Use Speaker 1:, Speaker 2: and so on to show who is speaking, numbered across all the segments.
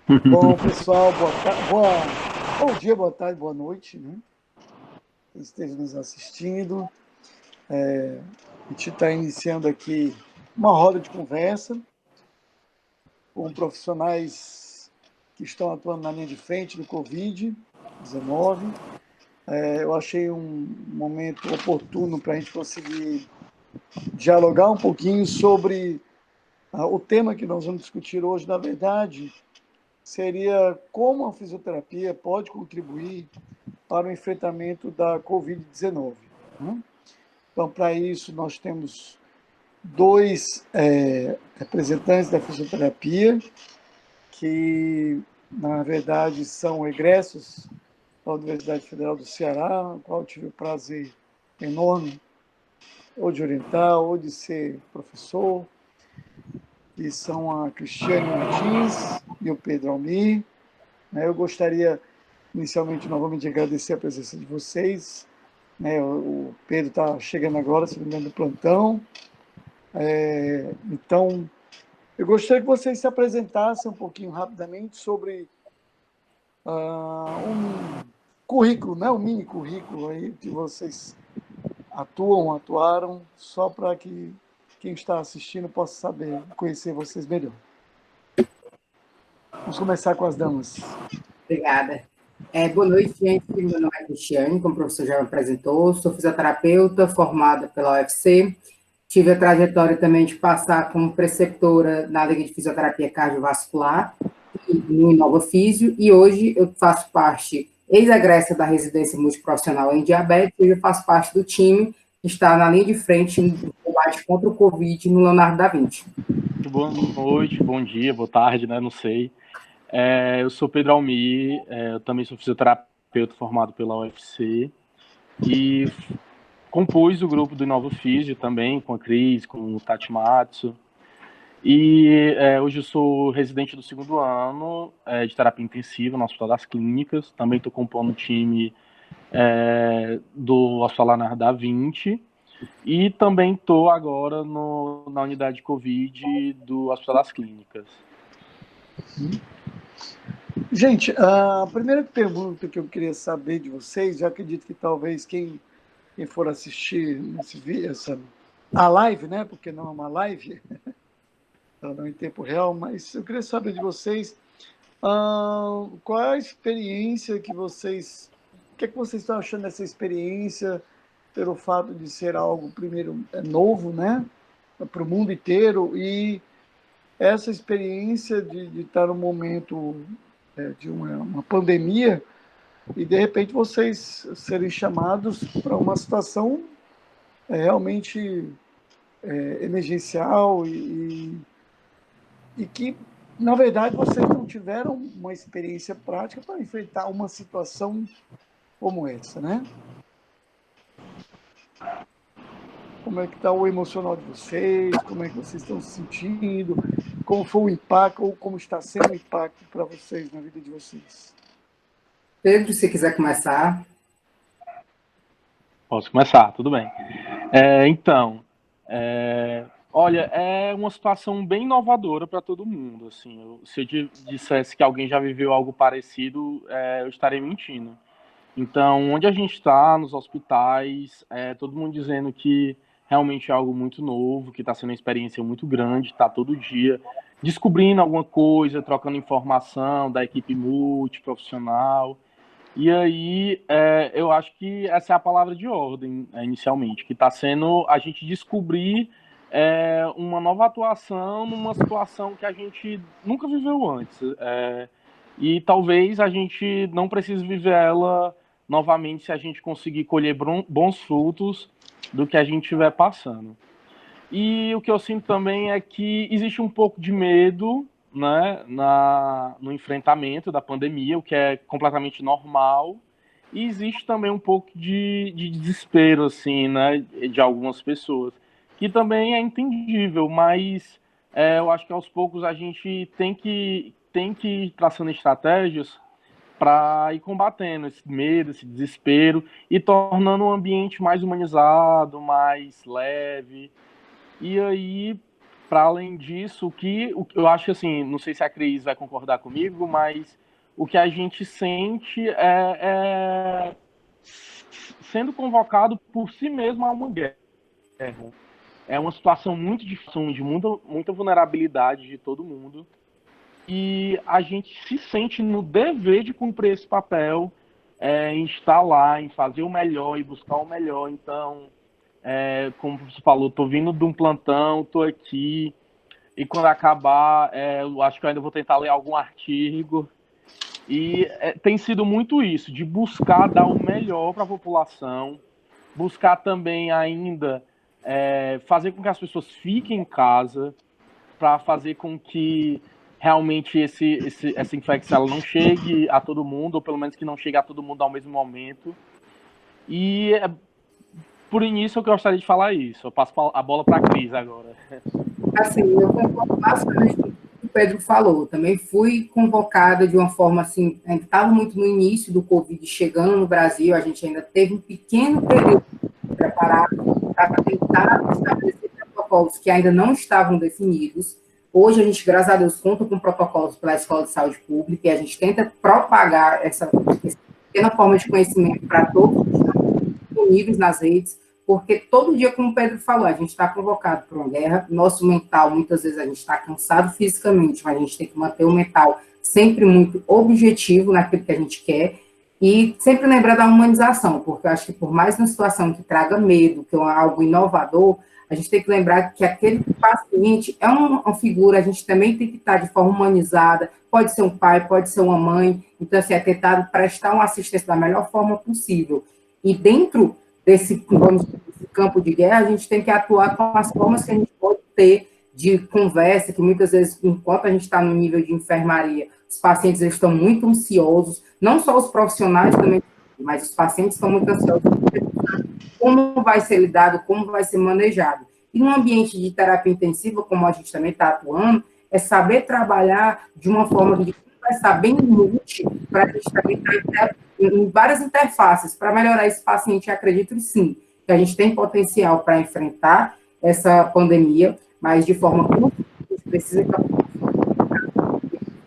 Speaker 1: Bom, pessoal, bom dia, boa tarde, boa noite, né? Quem esteja nos assistindo. A gente está iniciando aqui uma roda de conversa com profissionais que estão atuando na linha de frente do Covid-19. Eu achei um momento oportuno para a gente conseguir dialogar um pouquinho sobre o tema que nós vamos discutir hoje. Na verdade, seria como a fisioterapia pode contribuir para o enfrentamento da Covid-19. Né? Então, para isso, nós temos dois representantes da fisioterapia, que, na verdade, são egressos da Universidade Federal do Ceará, no qual eu tive o prazer enorme ou de orientar, ou de ser professor, que são a Cristiane Martins e o Pedro Almir. Eu gostaria, inicialmente, novamente, de agradecer a presença de vocês. O Pedro está chegando agora, se não me engano, do plantão. Então, eu gostaria que vocês se apresentassem um pouquinho rapidamente sobre um currículo, né? Um mini currículo aí que vocês atuaram, só para que quem está assistindo possa saber, conhecer vocês melhor. Vamos começar com as damas.
Speaker 2: Obrigada. Boa noite, gente. Meu nome é Cristiane, como o professor já me apresentou. Sou fisioterapeuta formada pela UFC. Tive a trajetória também de passar como preceptora na Liga de Fisioterapia Cardiovascular e no Inova Físio. E hoje eu faço parte, ex-egressa da residência multiprofissional em diabetes, e eu faço parte do time que está na linha de frente no combate contra o Covid no Leonardo da Vinci.
Speaker 3: Boa noite, bom dia, boa tarde, né? Não sei. Eu sou Pedro Almir, eu também sou fisioterapeuta formado pela UFC e compus o grupo do Inova Físio também, com a Cris, com o Tati Matsu. E hoje eu sou residente do segundo ano de terapia intensiva no Hospital das Clínicas. Também estou compondo o time do Hospital Leonardo da Vinci. E também estou agora na unidade de Covid do Hospital das Clínicas.
Speaker 1: Gente, a primeira pergunta que eu queria saber de vocês, já acredito que talvez quem for assistir a live, né? Porque não é uma live, ela não é em tempo real, mas eu queria saber de vocês qual é a experiência que vocês. O que é que vocês estão achando dessa experiência, pelo fato de ser algo, primeiro, novo, né? Para o mundo inteiro, e essa experiência de estar no momento de uma pandemia e, de repente, vocês serem chamados para uma situação realmente emergencial e que, na verdade, vocês não tiveram uma experiência prática para enfrentar uma situação como essa, né? Como é que está o emocional de vocês? Como é que vocês estão se sentindo? Como foi o impacto ou como está sendo o impacto para vocês na vida de vocês?
Speaker 2: Pedro, se quiser começar.
Speaker 3: Posso começar, tudo bem. Olha, é uma situação bem inovadora para todo mundo. Assim, se eu dissesse que alguém já viveu algo parecido, eu estaria mentindo. Então, onde a gente está, nos hospitais, todo mundo dizendo que realmente é algo muito novo, que está sendo uma experiência muito grande, está todo dia descobrindo alguma coisa, trocando informação da equipe multiprofissional. E aí, eu acho que essa é a palavra de ordem, inicialmente, que está sendo a gente descobrir uma nova atuação numa situação que a gente nunca viveu antes. E talvez a gente não precise viver ela novamente se a gente conseguir colher bons frutos do que a gente estiver passando. E o que eu sinto também é que existe um pouco de medo, né, no enfrentamento da pandemia, o que é completamente normal, e existe também um pouco de desespero, assim, né, de algumas pessoas, que também é entendível, mas eu acho que aos poucos a gente tem que ir traçando estratégias para ir combatendo esse medo, esse desespero, e tornando o ambiente mais humanizado, mais leve. E aí, para além disso, o que eu acho assim, não sei se a Cris vai concordar comigo, mas o que a gente sente é sendo convocado por si mesmo a uma guerra. É uma situação muito difícil, de muita vulnerabilidade de todo mundo. E a gente se sente no dever de cumprir esse papel, em estar lá, em fazer o melhor e buscar o melhor. Então, como você falou, tô vindo de um plantão, tô aqui, e quando acabar, eu acho que eu ainda vou tentar ler algum artigo. E tem sido muito isso, de buscar dar o melhor para a população, buscar também ainda fazer com que as pessoas fiquem em casa, para fazer com que realmente essa infecção ela não chegue a todo mundo, ou pelo menos que não chegue a todo mundo ao mesmo momento. E por início eu gostaria de falar isso. Eu passo a bola para a Cris agora.
Speaker 2: Assim, eu concordo bastante com o que o Pedro falou. Também fui convocada de uma forma assim, a gente estava muito no início do Covid chegando no Brasil, a gente ainda teve um pequeno período preparado para tentar estabelecer protocolos que ainda não estavam definidos. Hoje a gente, graças a Deus, conta com protocolos pela Escola de Saúde Pública e a gente tenta propagar essa pequena forma de conhecimento para todos que estão disponíveis nas redes, porque todo dia, como o Pedro falou, a gente está convocado para uma guerra, nosso mental, muitas vezes a gente está cansado fisicamente, mas a gente tem que manter o mental sempre muito objetivo naquilo que a gente quer, e sempre lembrar da humanização, porque eu acho que por mais uma situação que traga medo, que é algo inovador, a gente tem que lembrar que aquele paciente é uma figura, a gente também tem que estar de forma humanizada, pode ser um pai, pode ser uma mãe, então, assim, é tentar prestar uma assistência da melhor forma possível. E dentro desse campo de guerra, a gente tem que atuar com as formas que a gente pode ter de conversa, que muitas vezes, enquanto a gente está no nível de enfermaria, os pacientes estão muito ansiosos, não só os profissionais também, mas os pacientes estão muito ansiosos, como vai ser lidado, como vai ser manejado. E num ambiente de terapia intensiva, como a gente também está atuando, é saber trabalhar de uma forma que vai estar bem multi, para a gente também estar em várias interfaces, para melhorar esse paciente, acredito sim, que a gente tem potencial para enfrentar essa pandemia, mas de forma muito a gente precisa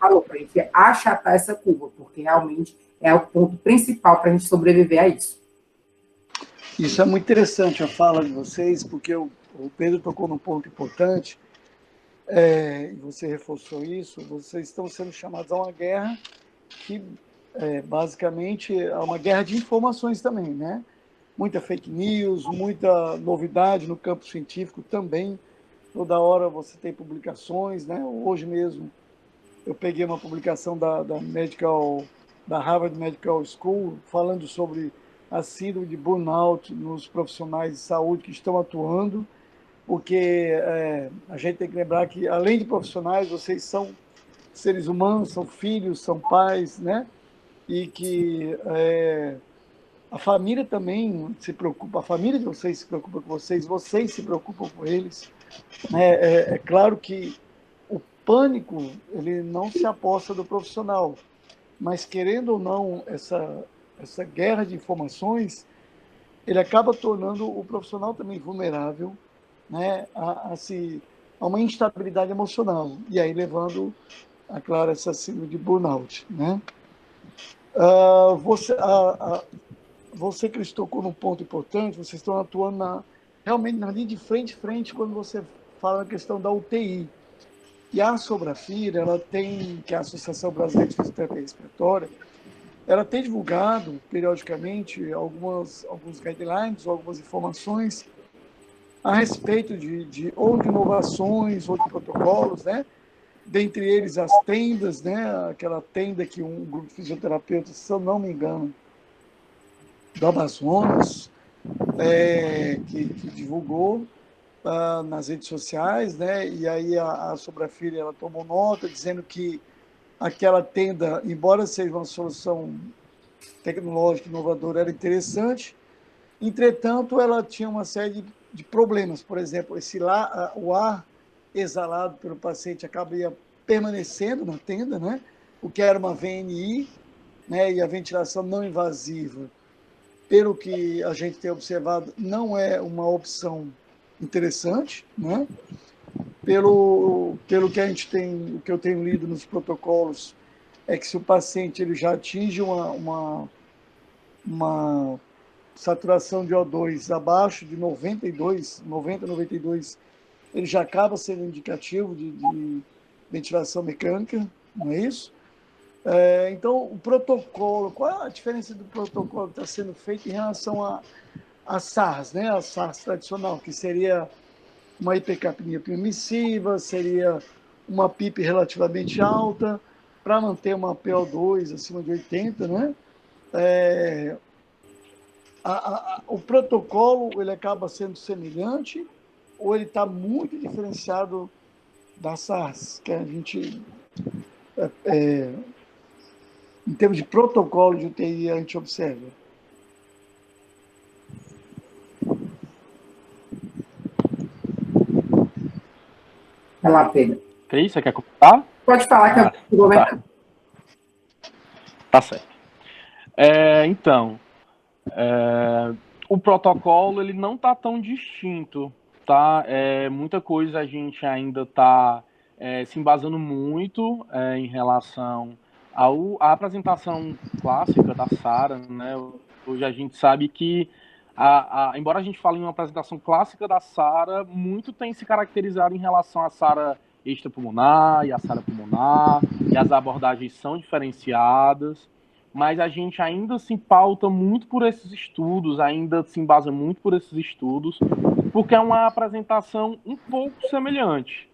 Speaker 2: falou, para a gente achatar essa curva, porque realmente é o ponto principal para a gente sobreviver a isso.
Speaker 1: Isso é muito interessante a fala de vocês, porque o Pedro tocou num ponto importante, e você reforçou isso, vocês estão sendo chamados a uma guerra que, basicamente, é uma guerra de informações também, né? Muita fake news, muita novidade no campo científico também, toda hora você tem publicações, né? Hoje mesmo eu peguei uma publicação da Harvard Medical School falando sobre a síndrome de burnout nos profissionais de saúde que estão atuando, porque a gente tem que lembrar que, além de profissionais, vocês são seres humanos, são filhos, são pais, né? E que a família também se preocupa, a família de vocês se preocupa com vocês se preocupam com eles. É claro que o pânico, ele não se aposta do profissional, mas, querendo ou não, essa guerra de informações, ele acaba tornando o profissional também vulnerável, né, a uma instabilidade emocional, e aí levando, claro, essa síndrome de burnout, né? Você que tocou num ponto importante, vocês estão atuando realmente na linha de frente quando você fala na questão da UTI. E a Sobrafir, que é a Associação Brasileira de Fisioterapia Respiratória, ela tem divulgado periodicamente alguns guidelines, algumas informações a respeito ou de inovações ou de protocolos, né? Dentre eles as tendas, né? Aquela tenda que um grupo de fisioterapeutas, se eu não me engano, do Amazonas, que divulgou nas redes sociais, né? E aí a Sobrafir, ela tomou nota dizendo que aquela tenda, embora seja uma solução tecnológica inovadora, era interessante. Entretanto, ela tinha uma série de problemas. Por exemplo, o ar exalado pelo paciente acabava permanecendo na tenda, né? O que era uma VNI, né? E a ventilação não invasiva, pelo que a gente tem observado, não é uma opção interessante, né? pelo que a gente tem, o que eu tenho lido nos protocolos, é que se o paciente ele já atinge uma saturação de O2 abaixo de 92, 90, 92, ele já acaba sendo indicativo de ventilação mecânica, não é isso? Então, o protocolo, qual é a diferença do protocolo que está sendo feito em relação a SARS, né? A SARS tradicional, que seria uma hipercapnia permissiva, seria uma PIP relativamente alta, para manter uma PO2 acima de 80, né? O protocolo ele acaba sendo semelhante ou ele está muito diferenciado da SARS, que a gente, em termos de protocolo de UTI, a gente observa?
Speaker 2: Vai lá, Pedro.
Speaker 3: Cris, você quer comentar?
Speaker 2: Pode falar que eu vou comentar.
Speaker 3: Tá certo. Então, o protocolo ele não está tão distinto, tá? Muita coisa a gente ainda está se embasando muito em relação à apresentação clássica da SARA, né? Hoje a gente sabe que, embora a gente fale em uma apresentação clássica da SARA, muito tem se caracterizado em relação à SARA extrapulmonar e à SARA pulmonar, e as abordagens são diferenciadas, mas a gente ainda se pauta muito por esses estudos, ainda se embasa muito por esses estudos, porque é uma apresentação um pouco semelhante.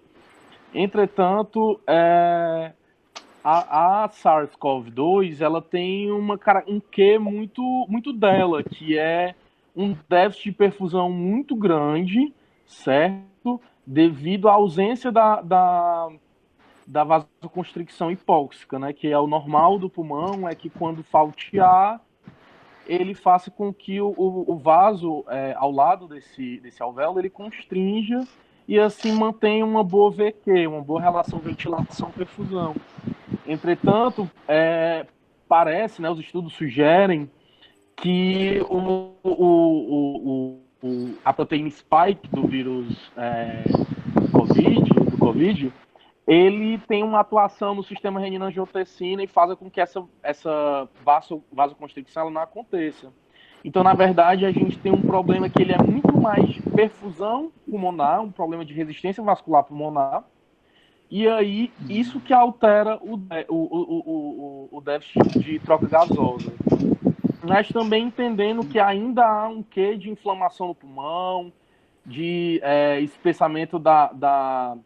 Speaker 3: Entretanto, a SARS-CoV-2 ela tem um quê muito dela, que é um déficit de perfusão muito grande, certo? Devido à ausência da vasoconstricção hipóxica, né? Que é o normal do pulmão, é que quando falte ar, ele faça com que o vaso ao lado desse alvéolo ele constrinja e assim mantenha uma boa VQ, uma boa relação ventilação-perfusão. Entretanto, parece, né, os estudos sugerem que a proteína spike do vírus do COVID, ele tem uma atuação no sistema renina-angiotensina e faz com que essa vasoconstricção ela não aconteça. Então, na verdade, a gente tem um problema que ele é muito mais perfusão pulmonar, um problema de resistência vascular pulmonar, e aí isso que altera o déficit de troca gasosa. Mas também entendendo que ainda há um quê de inflamação no pulmão, de espessamento da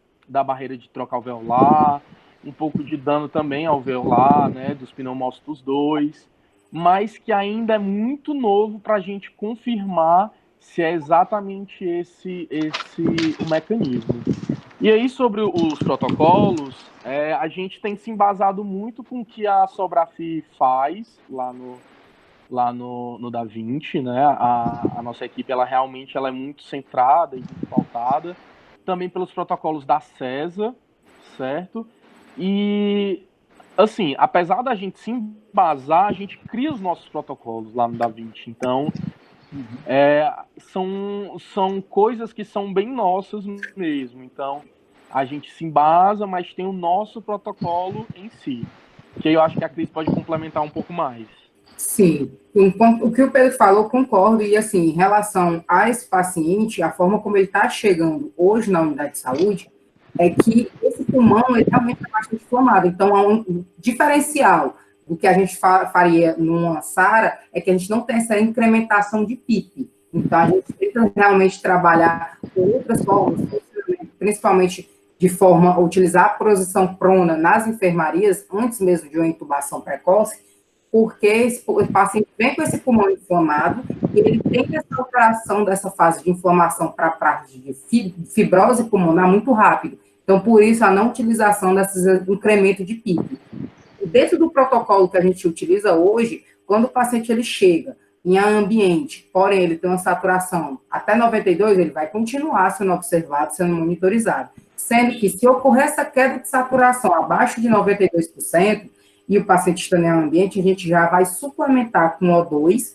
Speaker 3: barreira de troca alveolar, um pouco de dano também alveolar, né, dos pneumócitos 2, mas que ainda é muito novo para a gente confirmar se é exatamente esse o mecanismo. E aí, sobre os protocolos, a gente tem se embasado muito com o que a Sobrafi faz lá no Da Vinci, né? A nossa equipe, ela realmente é muito centrada e muito pautada. Também pelos protocolos da CESA, certo? E, assim, apesar da gente se embasar, a gente cria os nossos protocolos lá no Da Vinci. Então, são coisas que são bem nossas mesmo. Então, a gente se embasa, mas tem o nosso protocolo em si. Que eu acho que a Cris pode complementar um pouco mais.
Speaker 2: Sim, o que o Pedro falou, concordo, e assim, em relação a esse paciente, a forma como ele está chegando hoje na unidade de saúde, é que esse pulmão, ele realmente é bastante inflamado, então, há um diferencial do que a gente faria numa SARA, é que a gente não tem essa incrementação de PIP, então, a gente tenta realmente trabalhar com outras formas, principalmente de forma a utilizar a posição prona nas enfermarias, antes mesmo de uma intubação precoce, porque o paciente vem com esse pulmão inflamado e ele tem essa alteração dessa fase de inflamação para a parte de fibrose pulmonar muito rápido. Então, por isso, a não utilização desses incrementos de PIB. E dentro do protocolo que a gente utiliza hoje, quando o paciente ele chega em ambiente, porém ele tem uma saturação até 92, ele vai continuar sendo observado, sendo monitorizado. Sendo que se ocorrer essa queda de saturação abaixo de 92%, e o paciente está em ambiente, a gente já vai suplementar com O2,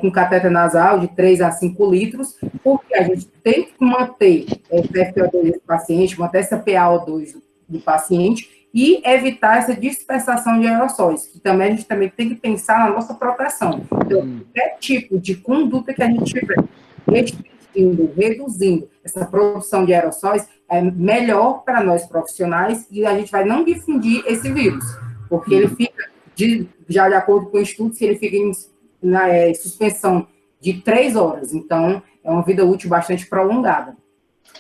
Speaker 2: com catéter nasal de 3 a 5 litros, porque a gente tem que manter o FiO2 desse paciente, manter essa PaO2 do paciente e evitar essa dispersação de aerossóis, que também a gente também tem que pensar na nossa proteção. Então, qualquer tipo de conduta que a gente tiver restringindo, reduzindo essa produção de aerossóis, é melhor para nós profissionais e a gente vai não difundir esse vírus, porque ele fica, já de acordo com estudos, ele fica em suspensão de 3 horas, então é uma vida útil bastante prolongada.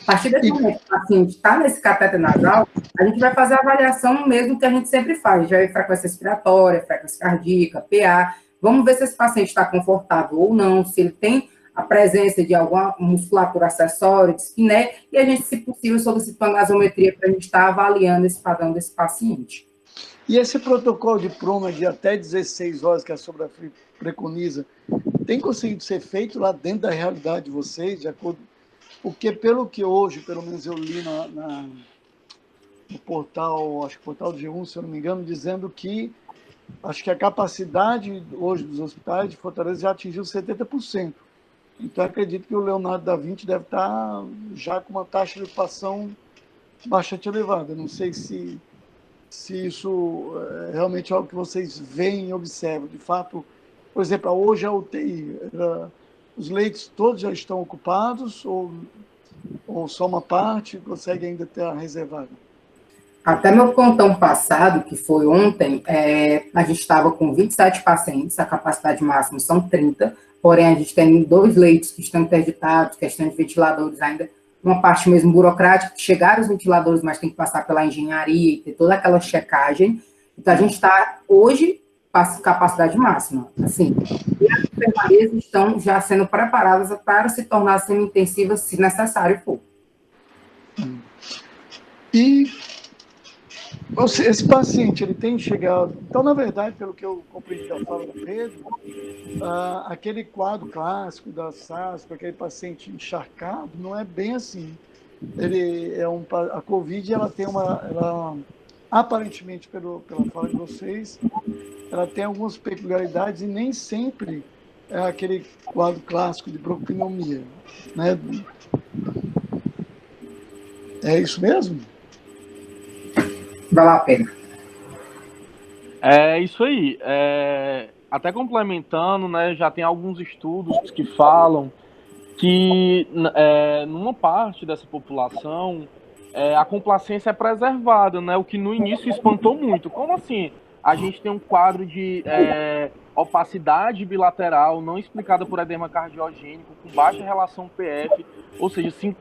Speaker 2: A partir desse momento que o paciente está nesse catéter nasal, a gente vai fazer a avaliação mesmo que a gente sempre faz, a gente vai ver frequência respiratória, frequência cardíaca, PA, vamos ver se esse paciente está confortável ou não, se ele tem a presença de alguma musculatura acessória, de espiné, e a gente, se possível, solicita uma gasometria para a gente estar avaliando esse padrão desse paciente.
Speaker 1: E esse protocolo de proma de até 16 horas que a Sobrafri preconiza, tem conseguido ser feito lá dentro da realidade de vocês, de acordo... Porque pelo que hoje, pelo menos eu li no portal, acho que portal G1, se eu não me engano, dizendo que acho que a capacidade hoje dos hospitais de Fortaleza já atingiu 70%. Então, acredito que o Leonardo da Vinci deve estar já com uma taxa de ocupação bastante elevada. Não sei se isso é realmente algo que vocês veem e observam. De fato, por exemplo, hoje a UTI, os leitos todos já estão ocupados ou só uma parte consegue ainda ter a reservada?
Speaker 2: Até meu plantão passado, que foi ontem, a gente estava com 27 pacientes, a capacidade máxima são 30, porém a gente tem 2 leitos que estão interditados, questão de ventiladores ainda, uma parte mesmo burocrática, que chegaram os ventiladores, mas tem que passar pela engenharia e ter toda aquela checagem. Então a gente está hoje com capacidade máxima, assim, e as enfermarias estão já sendo preparadas para se tornar semi-intensivas, se necessário for.
Speaker 1: E esse paciente, ele tem chegado... Então, na verdade, pelo que eu compreendi da fala do Pedro, aquele quadro clássico da SARS, para aquele paciente encharcado, não é bem assim. A COVID, ela tem aparentemente, pela fala de vocês, ela tem algumas peculiaridades e nem sempre é aquele quadro clássico de broncopneumonia, né? É isso mesmo?
Speaker 2: Vai lá, Pedro.
Speaker 3: É isso aí. Até complementando, né, já tem alguns estudos que falam que numa parte dessa população a complacência é preservada, né, o que no início espantou muito. Como assim? A gente tem um quadro de opacidade bilateral não explicada por edema cardiogênico, com baixa relação PF, ou seja, se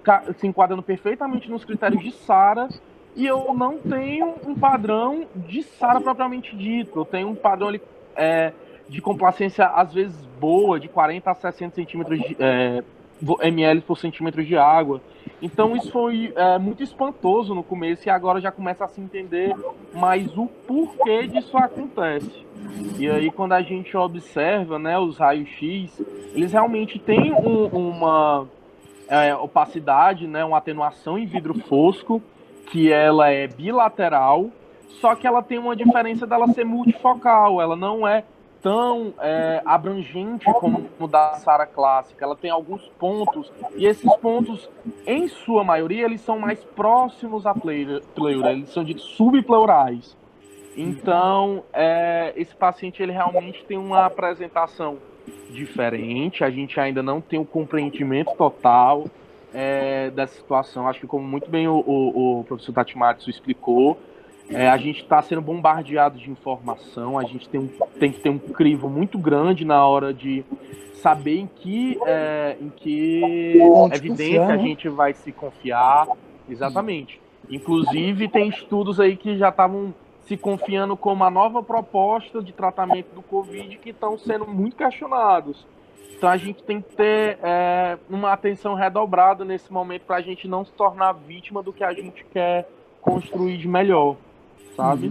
Speaker 3: enquadrando perfeitamente nos critérios de SARA, e eu não tenho um padrão de SARA propriamente dito. Eu tenho um padrão ali, de complacência, às vezes, boa, de 40 a 60 centímetros ml por centímetro de água. Então, isso foi muito espantoso no começo, e agora já começa a se entender mais o porquê disso acontece. E aí, quando a gente observa, né, os raios-x, eles realmente têm uma opacidade, né, uma atenuação em vidro fosco, que ela é bilateral, só que ela tem uma diferença dela ser multifocal, ela não é tão abrangente como o da SARA clássica, ela tem alguns pontos, e esses pontos, em sua maioria, eles são mais próximos à pleura, eles são ditos subpleurais. Então, esse paciente, ele realmente tem uma apresentação diferente, a gente ainda não tem o compreendimento total dessa situação. Acho que, como muito bem o professor Tatimatsu explicou, a gente está sendo bombardeado de informação, a gente tem que ter um crivo muito grande na hora de saber em que evidência a gente vai se confiar. Exatamente. Inclusive, tem estudos aí que já estavam se confiando como a nova proposta de tratamento do Covid, que estão sendo muito questionados. Então, a gente tem que ter uma atenção redobrada nesse momento para a gente não se tornar vítima do que a gente quer construir de melhor, sabe?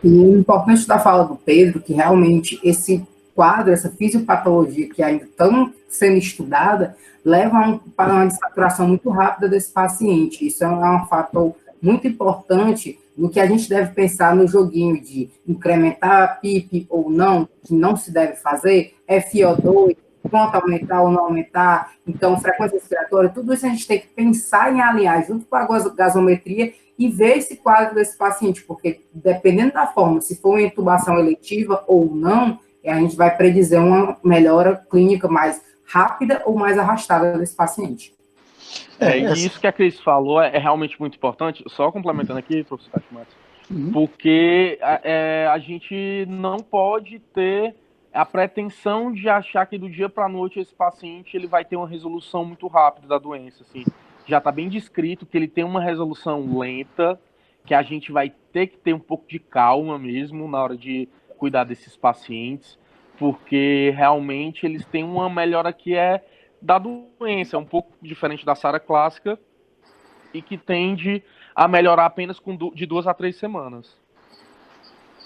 Speaker 2: E o importante da fala do Pedro, que realmente esse quadro, essa fisiopatologia que ainda estão sendo estudada, leva a uma desaturação muito rápida desse paciente. Isso é um fator muito importante no que a gente deve pensar no joguinho de incrementar a PIP ou não, que não se deve fazer, FiO2, quanto aumentar ou não aumentar, então frequência respiratória, tudo isso a gente tem que pensar em alinhar junto com a gasometria e ver esse quadro desse paciente, porque dependendo da forma, se for uma intubação eletiva ou não, a gente vai predizer uma melhora clínica mais rápida ou mais arrastada desse paciente.
Speaker 3: E isso que a Cris falou é realmente muito importante, só complementando aqui, professor Catimates, porque a gente não pode ter a pretensão de achar que do dia para a noite esse paciente ele vai ter uma resolução muito rápida da doença, assim. Já está bem descrito que ele tem uma resolução lenta, que a gente vai ter que ter um pouco de calma mesmo na hora de cuidar desses pacientes, porque realmente eles têm uma melhora que é da doença, é um pouco diferente da SARA clássica e que tende a melhorar apenas de 2 a 3 semanas.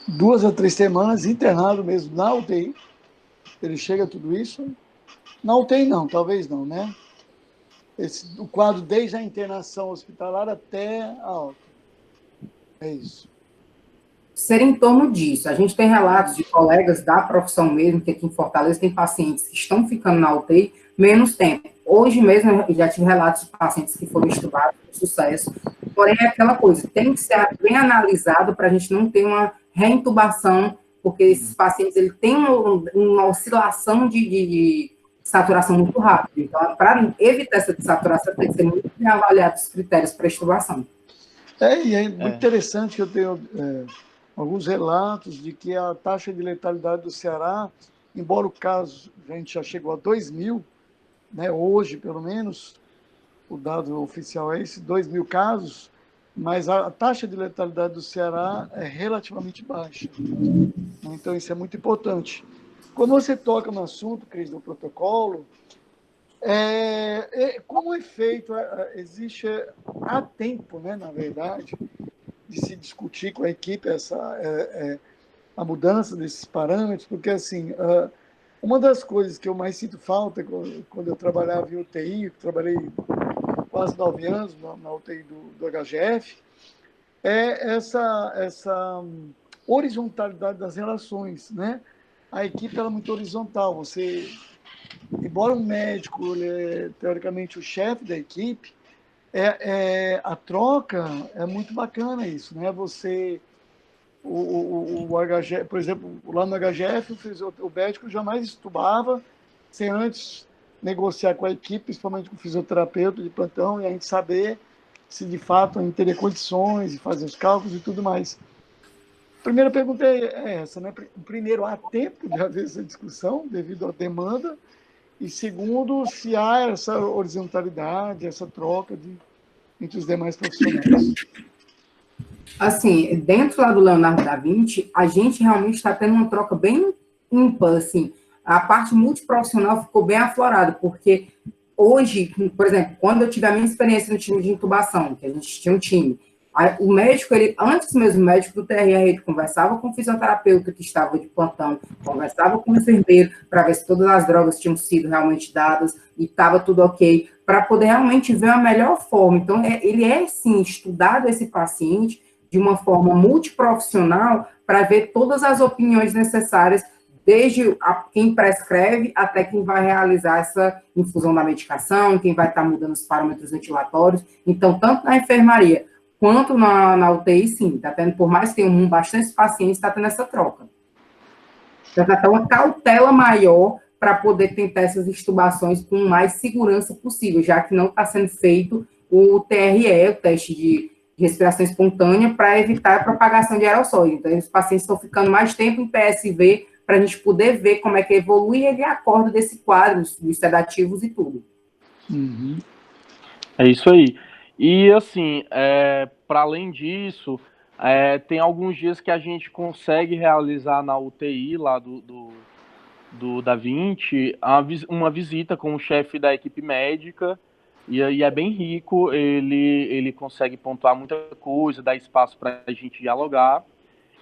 Speaker 1: 2 a 3 semanas internado mesmo na UTI. Ele chega a tudo isso? Na UTI não, talvez não, né? O quadro desde a internação hospitalar até a alta. É isso.
Speaker 2: Ser em torno disso. A gente tem relatos de colegas da profissão mesmo, que aqui em Fortaleza tem pacientes que estão ficando na UTI menos tempo. Hoje mesmo eu já tive relatos de pacientes que foram estudados com sucesso, porém é aquela coisa, tem que ser bem analisado para a gente não ter uma reintubação, porque esses pacientes ele têm uma oscilação de saturação muito rápida. Então, para evitar essa saturação, tem que ser muito bem avaliado os critérios para intubação.
Speaker 1: E é muito interessante que eu tenho alguns relatos de que a taxa de letalidade do Ceará, embora o caso a gente já chegou a 2.000, né, hoje pelo menos, o dado oficial é esse, 2.000 casos, mas a taxa de letalidade do Ceará é relativamente baixa. Então isso é muito importante. Quando você toca no assunto, Cris, do protocolo, como é feito, existe há tempo, né, na verdade, de se discutir com a equipe a mudança desses parâmetros, porque assim, uma das coisas que eu mais sinto falta quando eu trabalhava em UTI, trabalhei quase 9 anos na UTI do HGF, é essa horizontalidade das relações, né? A equipe ela é muito horizontal. Você, embora um médico, ele é teoricamente o chefe da equipe, a troca é muito bacana isso, né? Você, o HGF, por exemplo, lá no HGF, o médico jamais estubava sem antes negociar com a equipe, principalmente com o fisioterapeuta de plantão, e a gente saber se de fato a gente teria condições de fazer os cálculos e tudo mais. A primeira pergunta é essa, né? Primeiro, há tempo de haver essa discussão devido à demanda, e segundo, se há essa horizontalidade, essa troca entre os demais profissionais.
Speaker 2: Assim, dentro lá do Leonardo da Vinci, a gente realmente está tendo uma troca bem ímpar, assim. A parte multiprofissional ficou bem aflorada, porque hoje, por exemplo, quando eu tive a minha experiência no time de intubação, que a gente tinha um time, o médico, antes mesmo o médico do TRR, ele conversava com o fisioterapeuta que estava de plantão, conversava com o enfermeiro para ver se todas as drogas tinham sido realmente dadas e estava tudo ok, para poder realmente ver a melhor forma. Então, ele sim, estudado esse paciente de uma forma multiprofissional para ver todas as opiniões necessárias, desde quem prescreve até quem vai realizar essa infusão da medicação, quem vai estar mudando os parâmetros ventilatórios. Então, tanto na enfermaria quanto na UTI, sim, está tendo, por mais que tenham bastante pacientes, está tendo essa troca. Então, está uma cautela maior para poder tentar essas intubações com mais segurança possível, já que não está sendo feito o TRE, o teste de respiração espontânea, para evitar a propagação de aerossóis. Então, os pacientes estão ficando mais tempo em PSV para a gente poder ver como é que evolui e ele acorda desse quadro, dos sedativos e tudo.
Speaker 1: Uhum.
Speaker 3: É isso aí. E, assim, para além disso, tem alguns dias que a gente consegue realizar na UTI lá do Da Vinci uma visita com o chefe da equipe médica, e aí é bem rico, ele consegue pontuar muita coisa, dar espaço para a gente dialogar.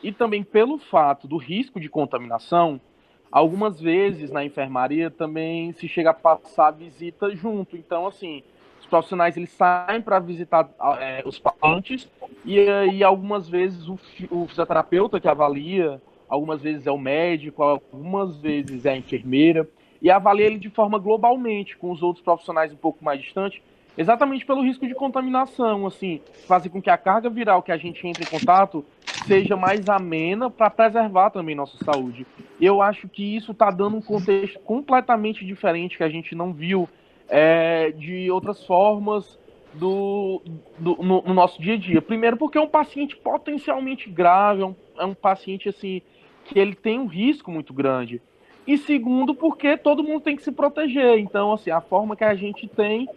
Speaker 3: E também pelo fato do risco de contaminação, algumas vezes na enfermaria também se chega a passar a visita junto. Então, assim, Os profissionais, eles saem para visitar os pacientes e aí algumas vezes o fisioterapeuta que avalia, algumas vezes é o médico, algumas vezes é a enfermeira, e avalia ele de forma globalmente, com os outros profissionais um pouco mais distantes, exatamente pelo risco de contaminação, assim, fazer com que a carga viral que a gente entre em contato seja mais amena para preservar também nossa saúde. Eu acho que isso está dando um contexto completamente diferente que a gente não viu de outras formas no nosso dia a dia. Primeiro, porque é um paciente potencialmente grave, é um paciente assim que ele tem um risco muito grande. E segundo, porque todo mundo tem que se proteger. Então, assim, a forma que a gente tem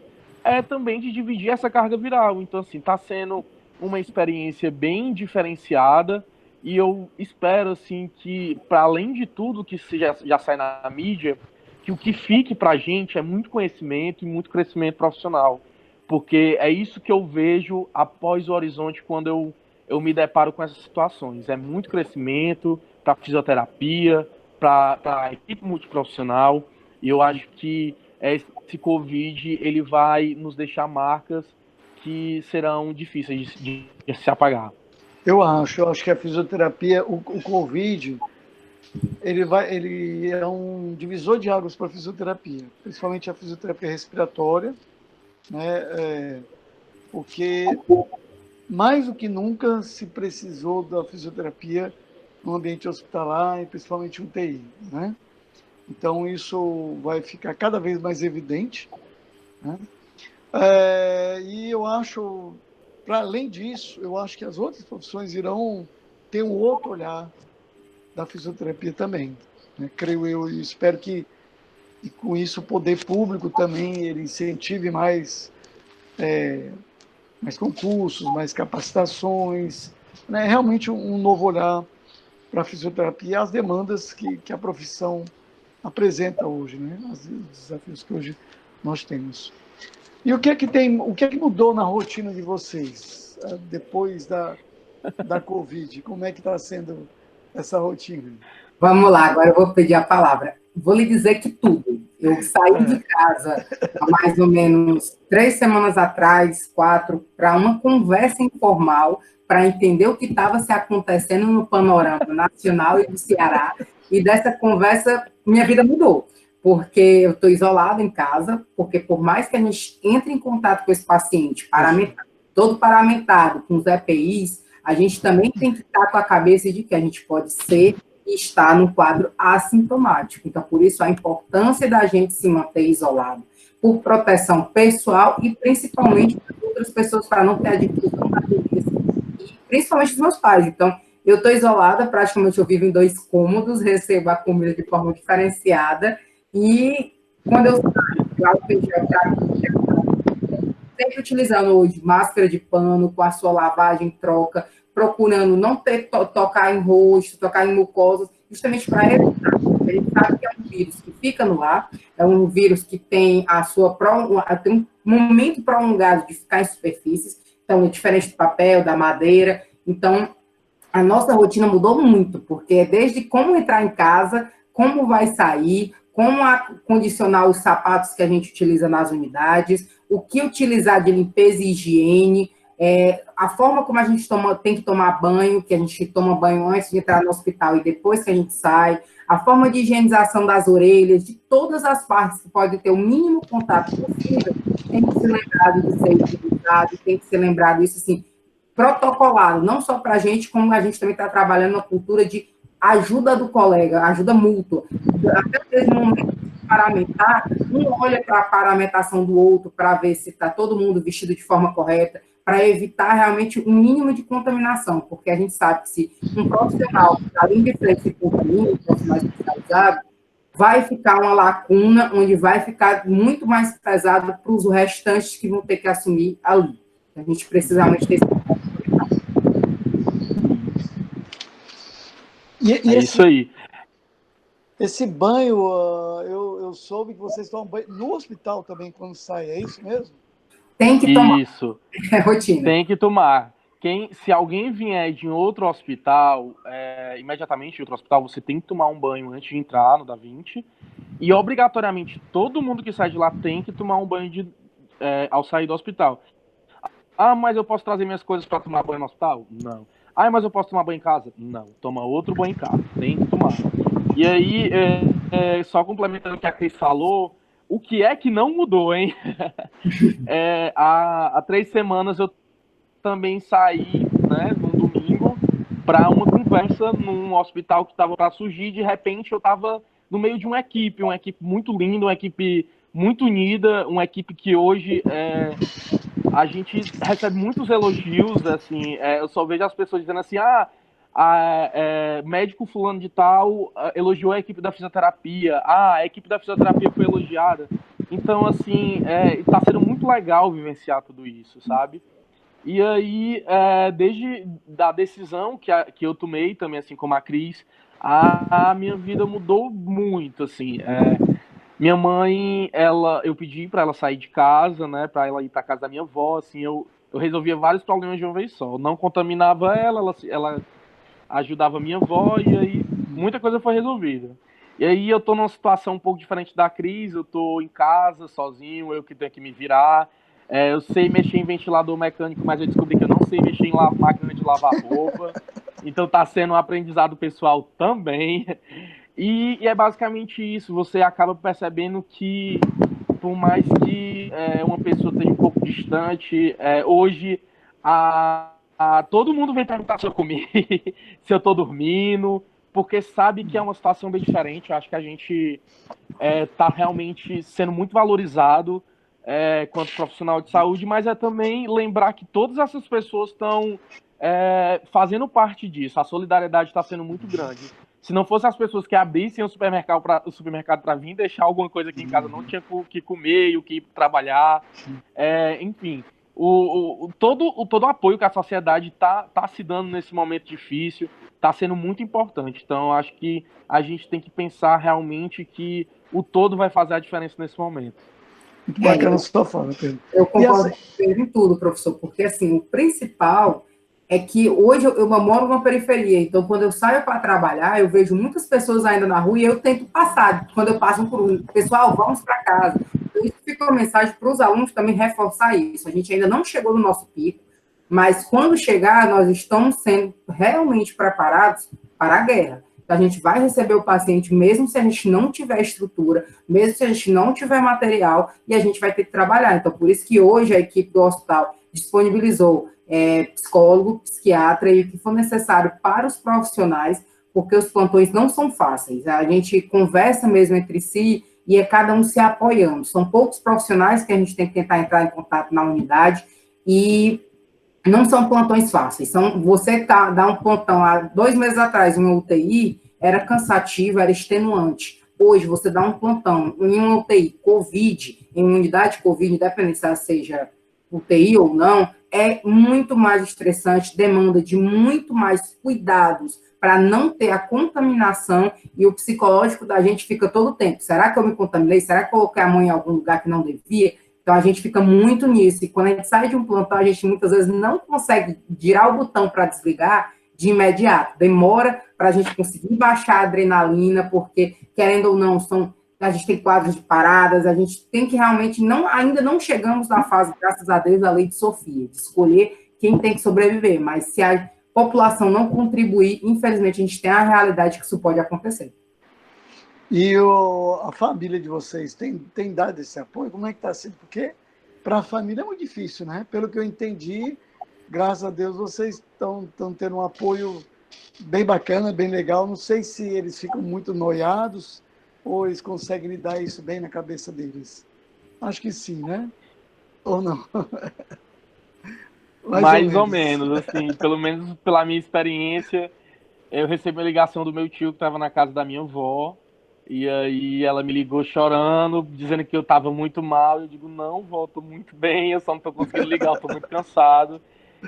Speaker 3: é também de dividir essa carga viral. Então, assim, está sendo uma experiência bem diferenciada e eu espero, assim, que, para além de tudo que já sai na mídia, que o que fique para a gente é muito conhecimento e muito crescimento profissional. Porque é isso que eu vejo após o horizonte quando eu me deparo com essas situações. É muito crescimento para fisioterapia, para a equipe multiprofissional, e eu acho que esse Covid ele vai nos deixar marcas que serão difíceis de se apagar.
Speaker 1: Eu acho que a fisioterapia, o Covid, ele é um divisor de águas para a fisioterapia, principalmente a fisioterapia respiratória, né? Porque mais do que nunca se precisou da fisioterapia no ambiente hospitalar e principalmente UTI, né? Então isso vai ficar cada vez mais evidente, né? E eu acho, para além disso, eu acho que as outras profissões irão ter um outro olhar da fisioterapia também, né? Creio eu e espero que e com isso o poder público também ele incentive mais concursos, mais capacitações, né? Realmente um novo olhar para a fisioterapia e as demandas que a profissão apresenta hoje, né? Os desafios que hoje nós temos. E o que é que mudou na rotina de vocês depois da Covid? Como é que está sendo essa rotina?
Speaker 2: Vamos lá, agora eu vou pedir a palavra. Vou lhe dizer que tudo. Eu saí de casa há mais ou menos 3 semanas atrás, 4, para uma conversa informal, para entender o que estava se acontecendo no panorama nacional e do Ceará. E dessa conversa, minha vida mudou. Porque eu estou isolada em casa, porque por mais que a gente entre em contato com esse paciente, todo paramentado, com os EPIs, a gente também tem que estar com a cabeça de que a gente pode ser e está no quadro assintomático. Então, por isso, a importância da gente se manter isolado, por proteção pessoal e principalmente para outras pessoas, para não ter a difusão da doença, e principalmente dos meus pais. Então, eu estou isolada, praticamente eu vivo em 2 cômodos, recebo a comida de forma diferenciada, e quando eu saio, o álcool em gel para sempre utilizando hoje máscara de pano, com a sua lavagem, troca, procurando não tocar em rosto, tocar em mucosas, justamente para evitar. A gente sabe que é um vírus que fica no ar, é um vírus que tem tem um momento prolongado de ficar em superfícies, então é diferente do papel, da madeira. Então, a nossa rotina mudou muito, porque é desde como entrar em casa, como vai sair, como condicionar os sapatos que a gente utiliza nas unidades, o que utilizar de limpeza e higiene, a forma como a gente tem que tomar banho, que a gente toma banho antes de entrar no hospital e depois que a gente sai, a forma de higienização das orelhas, de todas as partes que podem ter o mínimo contato possível, tem que ser lembrado de ser higienizado, tem que ser lembrado isso, assim, protocolado, não só para a gente, como a gente também está trabalhando uma cultura de ajuda do colega, ajuda mútua. Até mesmo no momento de paramentar, um olha para a paramentação do outro para ver se está todo mundo vestido de forma correta, para evitar realmente um mínimo de contaminação, porque a gente sabe que se um profissional da linha de frente se contamina, um profissional especializado, vai ficar uma lacuna onde vai ficar muito mais pesado para os restantes que vão ter que assumir ali. A gente precisa realmente ter esse
Speaker 3: É isso aí.
Speaker 1: Esse banho, eu soube que vocês tomam banho no hospital também quando sai, é isso mesmo?
Speaker 2: Tem que tomar.
Speaker 3: Isso.
Speaker 2: É rotina.
Speaker 3: Tem que tomar. Se alguém vier de outro hospital, imediatamente de outro hospital, você tem que tomar um banho antes de entrar no Da Vinci. E obrigatoriamente todo mundo que sai de lá tem que tomar um banho ao sair do hospital. Ah, mas eu posso trazer minhas coisas para tomar banho no hospital? Não. Ah, mas eu posso tomar banho em casa? Não. Toma outro banho em casa. Tem que tomar. E aí, só complementando o que a Cris falou, o que é que não mudou, hein? Há 3 semanas eu também saí, né, no domingo, para uma conversa num hospital que estava para surgir. De repente, eu estava no meio de uma equipe muito linda, uma equipe muito unida, uma equipe que hoje a gente recebe muitos elogios, assim, eu só vejo as pessoas dizendo assim, médico fulano de tal elogiou a equipe da fisioterapia, a equipe da fisioterapia foi elogiada. Então, assim, tá sendo muito legal vivenciar tudo isso, sabe? E aí, desde da decisão que eu tomei também, assim como a Cris, a minha vida mudou muito, assim. Minha mãe, eu pedi para ela sair de casa, né, para ela ir para casa da minha avó, assim, eu resolvia vários problemas de uma vez só. Eu não contaminava ela ajudava a minha avó e aí muita coisa foi resolvida. E aí eu tô numa situação um pouco diferente da Cris, eu tô em casa, sozinho, eu que tenho que me virar. Eu sei mexer em ventilador mecânico, mas eu descobri que eu não sei mexer em máquina de lavar roupa. Então tá sendo um aprendizado pessoal também. E é basicamente isso, você acaba percebendo que, por mais que uma pessoa esteja um pouco distante, hoje todo mundo vem perguntar se eu comi, se eu tô dormindo, porque sabe que é uma situação bem diferente. Eu acho que a gente tá realmente sendo muito valorizado quanto profissional de saúde, mas é também lembrar que todas essas pessoas estão fazendo parte disso. A solidariedade está sendo muito grande. Se não fosse as pessoas que abrissem o supermercado para vir deixar alguma coisa aqui em casa, não tinha o que comer e o que trabalhar. Enfim, todo o apoio que a sociedade tá se dando nesse momento difícil está sendo muito importante. Então, acho que a gente tem que pensar realmente que o todo vai fazer a diferença nesse momento.
Speaker 1: Muito bacana a sua fala, Pedro.
Speaker 2: Eu concordo com Pedro em tudo, professor, porque assim, o principal é que hoje eu moro numa periferia, então quando eu saio para trabalhar, eu vejo muitas pessoas ainda na rua e eu tento passar, quando eu passo por um, pessoal, vamos para casa. Então, isso fica uma mensagem para os alunos também reforçar isso. A gente ainda não chegou no nosso pico, mas quando chegar, nós estamos sendo realmente preparados para a guerra. Então, a gente vai receber o paciente, mesmo se a gente não tiver estrutura, mesmo se a gente não tiver material, e a gente vai ter que trabalhar. Então, por isso que hoje a equipe do hospital disponibilizou psicólogo, psiquiatra e o que for necessário para os profissionais, porque os plantões não são fáceis. A gente conversa mesmo entre si e é cada um se apoiando. São poucos profissionais que a gente tem que tentar entrar em contato na unidade e não são plantões fáceis. Você dá um plantão há 2 meses atrás, uma UTI, era cansativo, era extenuante. Hoje, você dá um plantão em uma UTI COVID, em uma unidade COVID, independente se ela seja UTI ou não, é muito mais estressante, demanda de muito mais cuidados para não ter a contaminação e o psicológico da gente fica todo o tempo. Será que eu me contaminei? Será que eu coloquei a mão em algum lugar que não devia? Então, a gente fica muito nisso. E quando a gente sai de um plantão, a gente muitas vezes não consegue girar o botão para desligar de imediato. Demora para a gente conseguir baixar a adrenalina, porque, querendo ou não, a gente tem quadros de paradas, a gente tem que realmente, ainda não chegamos na fase, graças a Deus, da lei de Sofia, de escolher quem tem que sobreviver. Mas se a população não contribuir, infelizmente, a gente tem a realidade que isso pode acontecer.
Speaker 1: E a família de vocês tem dado esse apoio? Como é que está sendo? Porque para a família é muito difícil, né? Pelo que eu entendi, graças a Deus, vocês estão tendo um apoio bem bacana, bem legal. Não sei se eles ficam muito noiados ou eles conseguem lidar isso bem na cabeça deles. Acho que sim, né? Ou não?
Speaker 3: Mais ou menos, assim, pelo menos pela minha experiência, eu recebi uma ligação do meu tio que estava na casa da minha avó, e aí ela me ligou chorando, dizendo que eu estava muito mal. Eu digo, não, vó, tô muito bem, eu só não tô conseguindo ligar, eu tô muito cansado.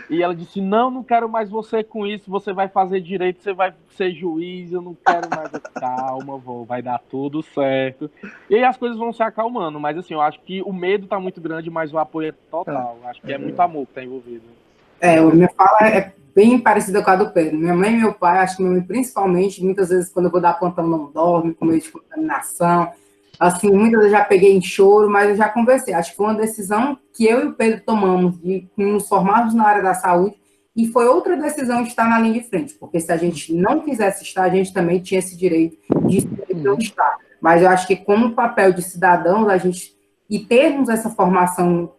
Speaker 3: E ela disse, não quero mais você com isso, você vai fazer direito, você vai ser juiz, eu não quero mais. Calma, vó, vai dar tudo certo. E aí as coisas vão se acalmando, mas assim, eu acho que o medo tá muito grande, mas o apoio é total. Acho que é muito amor que tá envolvido.
Speaker 2: A minha fala é bem parecida com a do Pedro. Minha mãe e meu pai, acho que minha mãe principalmente, muitas vezes quando eu vou dar plantão não dorme, com medo de contaminação. Assim, muitas vezes eu já peguei em choro, mas eu já conversei. Acho que foi uma decisão que eu e o Pedro tomamos de nos formarmos na área da saúde, e foi outra decisão de estar na linha de frente, porque se a gente não quisesse estar, a gente também tinha esse direito de não estar. Mas eu acho que como papel de cidadãos, a gente, e termos essa formação,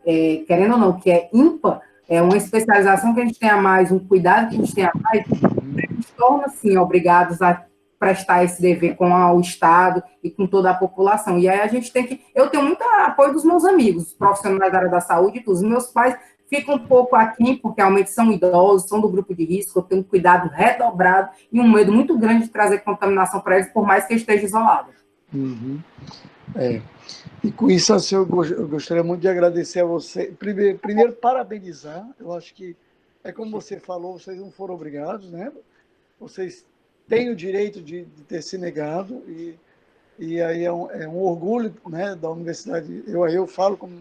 Speaker 2: querendo ou não, que é ímpar, é uma especialização que a gente tem a mais, um cuidado que a gente tem a mais, a gente torna, sim, obrigados a prestar esse dever com o Estado e com toda a população. E aí a gente tem que... Eu tenho muito apoio dos meus amigos, profissionais da área da saúde e tudo. Os meus pais ficam um pouco aquém, porque realmente são idosos, são do grupo de risco, eu tenho um cuidado redobrado e um medo muito grande de trazer contaminação para eles, por mais que eu esteja isolado.
Speaker 1: Uhum. E com isso, assim, eu gostaria muito de agradecer a você. Primeiro, parabenizar. Eu acho que, é como você falou, vocês não foram obrigados, né? Vocês têm o direito de ter se negado, e aí é um orgulho, né, da universidade. Eu falo como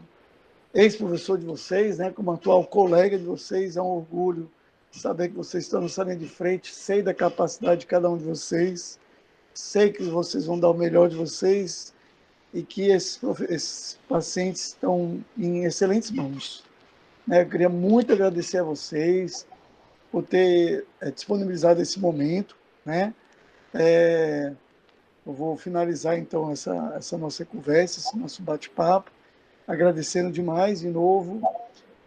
Speaker 1: ex-professor de vocês, né, como atual colega de vocês, é um orgulho saber que vocês estão na linha de frente, sei da capacidade de cada um de vocês, sei que vocês vão dar o melhor de vocês e que esses pacientes estão em excelentes mãos, né? Eu queria muito agradecer a vocês por ter disponibilizado esse momento, né? Eu vou finalizar, então, essa nossa conversa, esse nosso bate-papo, agradecendo demais, de novo,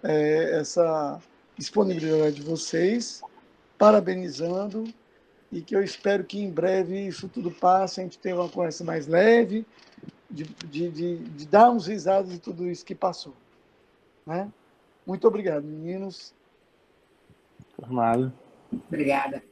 Speaker 1: essa disponibilidade de vocês, parabenizando, e que eu espero que em breve isso tudo passe, a gente tenha uma conversa mais leve, de dar uns risadas de tudo isso que passou, né? Muito obrigado, meninos.
Speaker 3: Por nada.
Speaker 2: Obrigada.